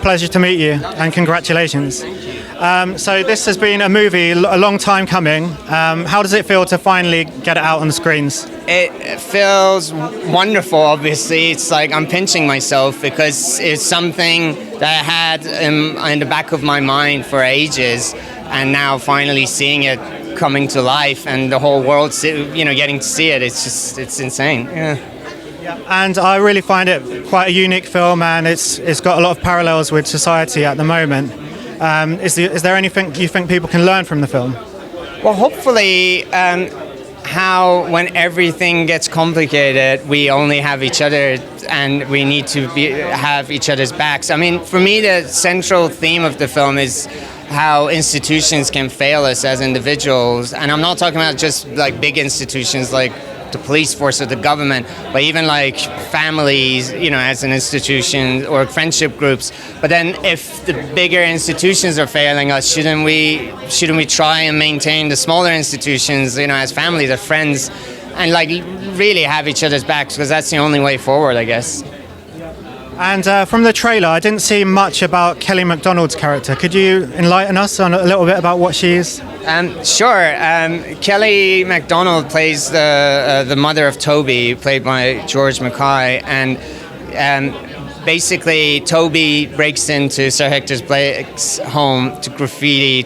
Pleasure to meet you, and congratulations. So this has been a movie a long time coming. How does it feel to finally get it out on the screens? It feels wonderful, obviously. It's like I'm pinching myself because it's something that I had in the back of my mind for ages, and now finally seeing it coming to life and the whole world, getting to see it, it's insane. Yeah. And I really find it quite a unique film, and it's got a lot of parallels with society at the moment. Is there anything you think people can learn from the film? Well, hopefully, how when everything gets complicated, we only have each other, and we need to have each other's backs. I mean, for me, the central theme of the film is how institutions can fail us as individuals, and I'm not talking about just like big institutions like the police force or the government, but even like families, as an institution, or friendship groups. But then if the bigger institutions are failing us, shouldn't we try and maintain the smaller institutions, as families or friends, and like really have each other's backs, because that's the only way forward, I guess. And from the trailer, I didn't see much about Kelly Macdonald's character. Could you enlighten us on a little bit about what she is? Sure. Kelly Macdonald plays the mother of Toby, played by George Mackay, and basically Toby breaks into Sir Hector Blake's home to graffiti,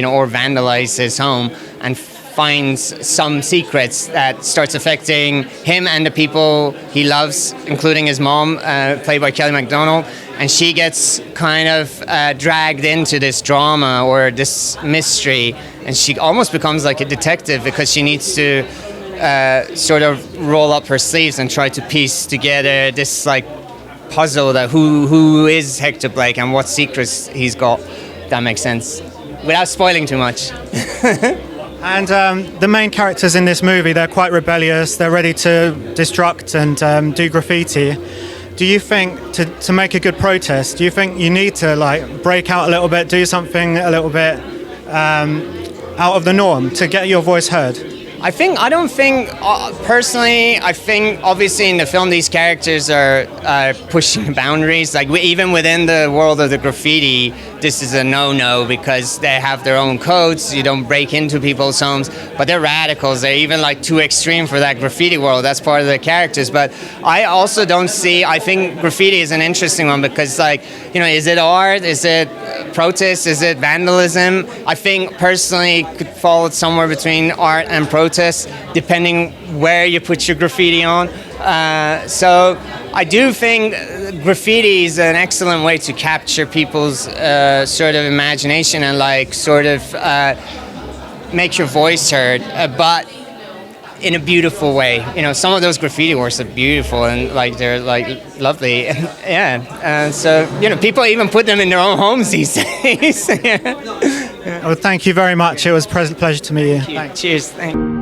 or vandalize his home, and finds some secrets that starts affecting him and the people he loves, including his mom, played by Kelly Macdonald. And she gets kind of dragged into this drama or this mystery, and she almost becomes like a detective because she needs to sort of roll up her sleeves and try to piece together this like puzzle that who is Hector Blake and what secrets he's got. That makes sense, without spoiling too much. And the main characters in this movie, they're quite rebellious. They're ready to destruct and do graffiti. Do you think to make a good protest, do you think you need to like break out a little bit, do something a little bit out of the norm to get your voice heard? Personally, I think obviously in the film these characters are pushing boundaries. Like even within the world of the graffiti, this is a no-no because they have their own codes. You don't break into people's homes, but they're radicals. They're even like too extreme for that graffiti world. That's part of the characters. But I also I think graffiti is an interesting one because is it art? Is it protest? Is it vandalism? I think personally it could fall somewhere between art and protest, depending where you put your graffiti on. So I do think graffiti is an excellent way to capture people's sort of imagination and make your voice heard, but in a beautiful way. Some of those graffiti works are beautiful and they're lovely. Yeah. So people even put them in their own homes these days. Yeah. Well, thank you very much. It was a pleasure to meet you. Cheers. Thank you.